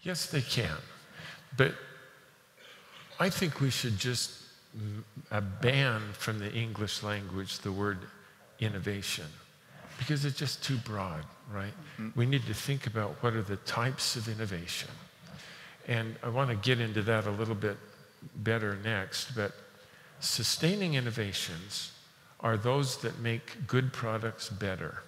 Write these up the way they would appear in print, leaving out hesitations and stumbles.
Yes, they can. But I think we should just ban from the English language the word innovation, because it's just too broad, right? We need to think about what are the types of innovation. And I want to get into that a little bit better next, but sustaining innovations are those that make good products better.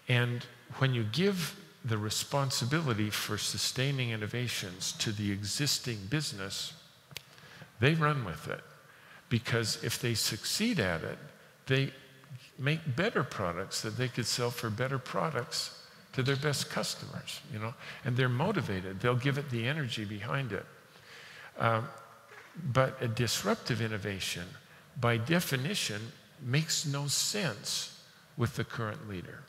And when you give the responsibility for sustaining innovations to the existing business, they run with it. Because if they succeed at it, they make better products that they could sell for better products to their best customers, you know? And they're motivated. They'll give it the energy behind it. But a disruptive innovation, by definition, makes no sense with the current leader.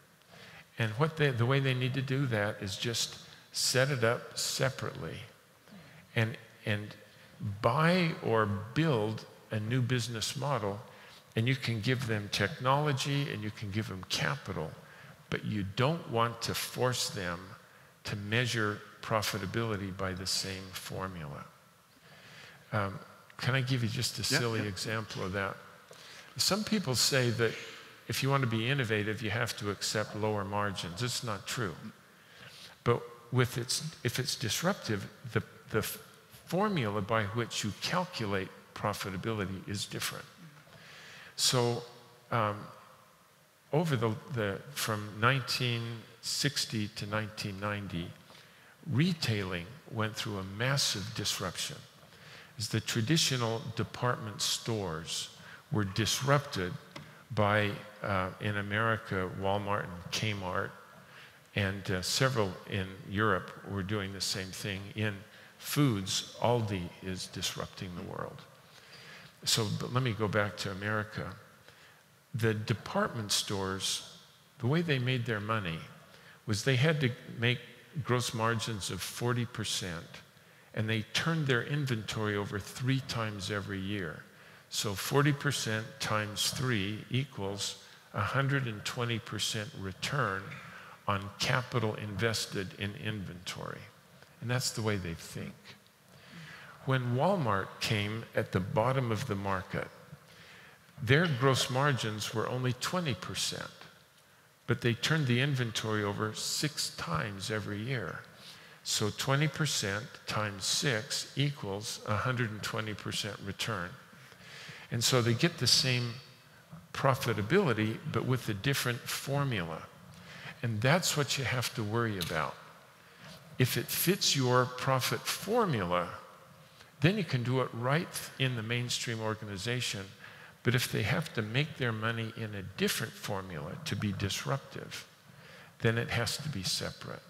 And the way they need to do that is just set it up separately and buy or build a new business model, and you can give them technology and you can give them capital, but you don't want to force them to measure profitability by the same formula. Can I give you just a silly example of that? Some people say that if you want to be innovative, you have to accept lower margins. It's not true. But if it's disruptive, the formula by which you calculate profitability is different. So from 1960 to 1990, retailing went through a massive disruption. As the traditional department stores were disrupted by, in America, Walmart and Kmart, and several in Europe were doing the same thing. In foods, Aldi is disrupting the world. But let me go back to America. The department stores, the way they made their money was they had to make gross margins of 40%, and they turned their inventory over 3 times every year. So 40% times 3 equals 120% return on capital invested in inventory. And that's the way they think. When Walmart came at the bottom of the market, their gross margins were only 20%, but they turned the inventory over 6 times every year. So 20% times 6 equals 120% return. And so they get the same profitability, but with a different formula. And that's what you have to worry about. If it fits your profit formula, then you can do it right in the mainstream organization. But if they have to make their money in a different formula to be disruptive, then it has to be separate.